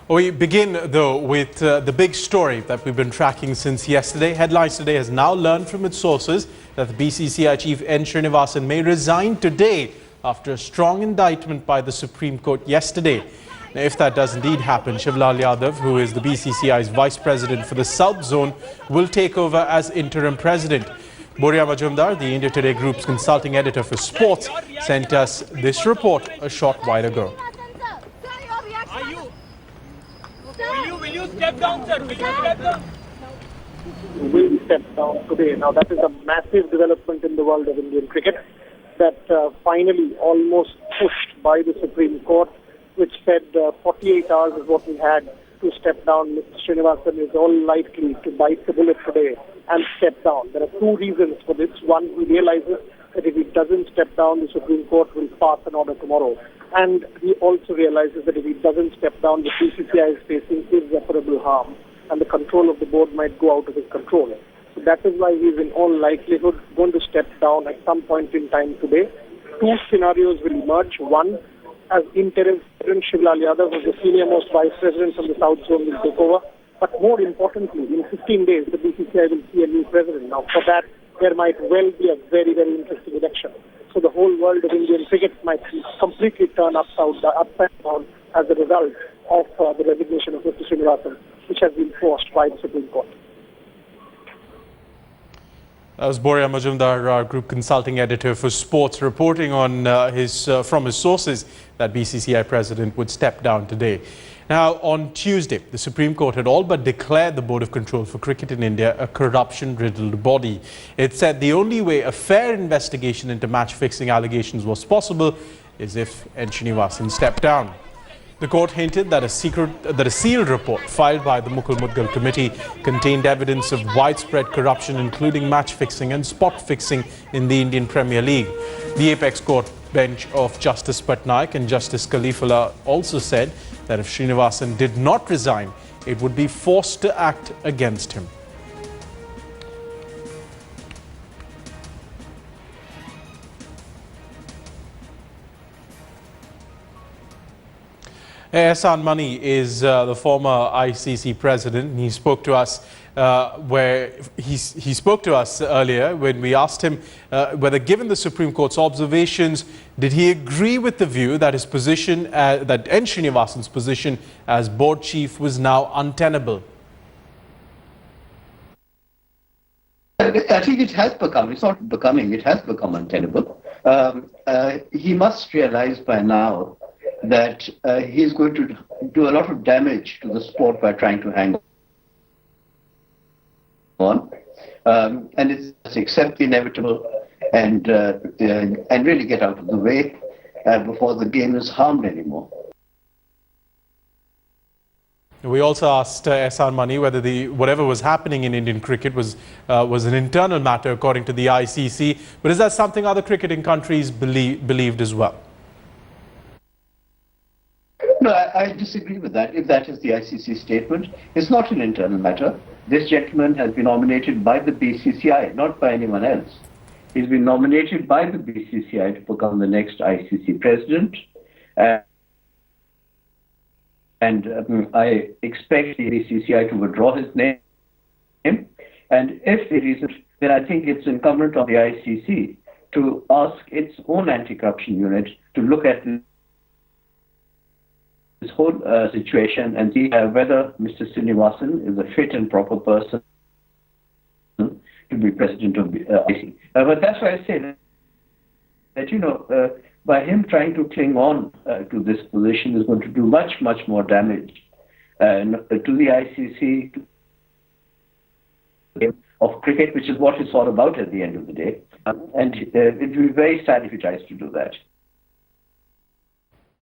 We begin, though, with the big story that we've been tracking since yesterday. Headlines Today has now learned from its sources that the BCCI chief N. Srinivasan may resign today after a strong indictment by the Supreme Court yesterday. Now, if that does indeed happen, Shivlal Yadav, who is the BCCI's vice president for the South Zone, will take over as interim president. Boria Majumdar, the India Today Group's consulting editor for sports, sent us this report a short while ago. Will you step down, sir? Will you step down? Will step down today. Now, that is a massive development in the world of Indian cricket that finally almost pushed by the Supreme Court, which said 48 hours is what we had to step down. Mr. Srinivasan is all likely to bite the bullet today and step down. There are two reasons for this. One, he realizes that if he doesn't step down, the Supreme Court will pass an order tomorrow. And he also realizes that if he doesn't step down, the BCCI is facing irreparable harm, and the control of the board might go out of his control. So that is why he is in all likelihood going to step down at some point in time today. Two scenarios will emerge. One, as interim president, Shivlal Yadav, who is the senior most vice president from the South Zone, will take over. But more importantly, in 15 days, the BCCI will see a new president. Now, for that, there might well be a very, very interesting election. So the whole world of Indian cricket might completely turn upside down as a result of the resignation of Mr. Srinivasan, which has been forced by the Supreme Court. That was Boria Majumdar, our group consulting editor for sports, reporting on from his sources that BCCI president would step down today. Now, on Tuesday, the Supreme Court had all but declared the Board of Control for Cricket in India a corruption-riddled body. It said the only way a fair investigation into match-fixing allegations was possible is if N. Srinivasan stepped down. The court hinted that a sealed report filed by the Mukul Mudgal committee contained evidence of widespread corruption, including match-fixing and spot-fixing in the Indian Premier League. The Apex Court bench of Justice Patnaik and Justice Khalifullah also said that if Srinivasan did not resign, it would be forced to act against him. Ehsan Mani is the former ICC president. He spoke to us he spoke to us earlier when we asked him whether, given the Supreme Court's observations, did he agree with the view that his position, that N. Srinivasan's position as board chief was now untenable? I think it has become, it's not becoming, it has become untenable. He must realize by now that he's going to do a lot of damage to the sport by trying to hang on. And it's accept the inevitable and really get out of the way before the game is harmed anymore. We also asked Ehsan Mani whether whatever was happening in Indian cricket was an internal matter according to the ICC, but is that something other cricketing countries believed as well? No, I disagree with that. If that is the ICC statement, it's not an internal matter. This gentleman has been nominated by the BCCI, not by anyone else. He's been nominated by the BCCI to become the next ICC president. And I expect the BCCI to withdraw his name. And if it isn't, then I think it's incumbent on the ICC to ask its own anti-corruption unit to look at this whole situation and see whether Mr. Srinivasan is a fit and proper person to be president of the ICC. But that's why I say that, you know, by him trying to cling on to this position is going to do much, much more damage to the ICC, of cricket, which is what it's all about at the end of the day. And it would be very sad if he tries to do that.